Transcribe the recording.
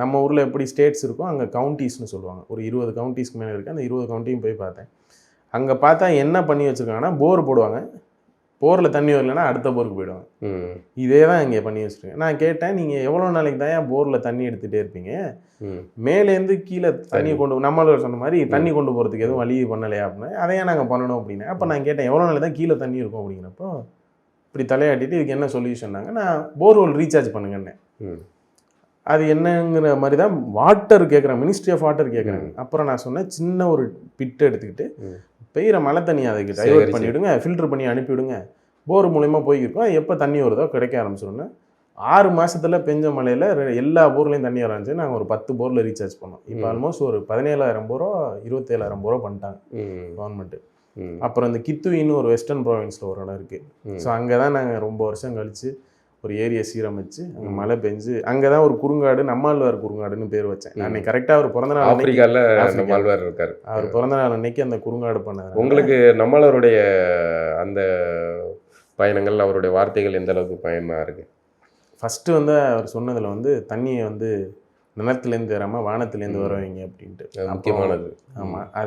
நம்ம ஊரில் எப்படி ஸ்டேட்ஸ் இருக்கும் அங்கே கவுண்டிஸ்னு சொல்லுவாங்க. ஒரு 20 கவுண்டிஸ்க்கு மேலே இருக்குது. அந்த 20 கவுண்டியும் போய் பார்த்தேன். அங்கே பார்த்தா என்ன பண்ணி வச்சுருக்காங்கன்னா, போர் போடுவாங்க. போரில் தண்ணி வரலைன்னா அடுத்த போருக்கு போயிடுவாங்க. இதே தான் இங்கே பண்ணி வச்சுருக்கேன். நான் கேட்டேன், நீங்கள் எவ்வளோ நாளைக்கு தான் ஏன் போரில் தண்ணி எடுத்துகிட்டே இருப்பீங்க? மேலேருந்து கீழே தண்ணி கொண்டு நம்மள சொன்ன மாதிரி தண்ணி கொண்டு போகிறதுக்கு எதுவும் வழி பண்ணலையா அப்படின்னா, அதையே நாங்கள் பண்ணணும் அப்படின்னு. அப்போ நான் கேட்டேன், எவ்வளோ நாளைக்கு தான் கீழே தண்ணி இருக்கும் அப்படிங்கிறப்போ இப்படி தலையாட்டிட்டு இதுக்கு என்ன சொல்யூஷன்னாங்க, நான் போர்வெல் ரீசார்ஜ் பண்ணுங்கன்னே. அது என்னங்கிற மாதிரி தான் வாட்டர் கேட்குறேன், மினிஸ்ட்ரி ஆஃப் வாட்டர் கேட்குறாங்க. அப்புறம் நான் சொன்னேன், சின்ன ஒரு பிட்டு எடுத்துக்கிட்டு பெய்கிற மழை தண்ணி அதுக்கு டைவர்ட் பண்ணிவிடுங்க, ஃபில்டர் பண்ணி அனுப்பிவிடுங்க, போர் மூலயமா போய்க்கிருக்கோம், எப்போ தண்ணி வருதோ கிடைக்க ஆரம்பிச்சிடுங்க. 6 மாதத்தில் பெஞ்ச மழையில் எல்லா போர்லேயும் தண்ணி வர ஆரம்பிச்சு. நாங்கள் ஒரு 10 போரில் ரீசார்ஜ் பண்ணோம். இப்போ ஆல்மோஸ்ட் ஒரு 17,000 போரோ 27,000 போரோ பண்ணிட்டாங்க கவர்மெண்ட்டு. அப்புறம் இந்த கித்துவின்னு ஒரு வெஸ்டர்ன் ப்ராவின்ஸில் ஒரு இடம் இருக்குது. ஸோ அங்கே தான் நாங்கள் ரொம்ப வருஷம் கழித்து ஒரு ஏரியை சீரமைச்சு அங்கே மழை பெஞ்சு அங்கே தான் ஒரு குறுங்காடு, நம்மாழ்வார் குறுங்காடுன்னு பேர் வச்சேன். அன்னைக்கு கரெக்டாக அவர் பிறந்தநாள் ஆப்பிரிக்காவில் நம்மாழ்வார் இருக்கார். அவர் பிறந்தநாள் அன்னைக்கு அந்த குறுங்காடு பண்ணார். உங்களுக்கு நம்மாழ்வாருடைய அந்த பயணங்கள், அவருடைய வார்த்தைகள் எந்த அளவுக்கு பயமாக இருக்குது? ஃபஸ்ட்டு வந்து அவர் சொன்னதில் வந்து தண்ணியை வந்து நிலத்துலேருந்து வராமல் வானத்துலேருந்து வர வைங்க அப்படின்ட்டு. முக்கியமானது. ஆமாம்.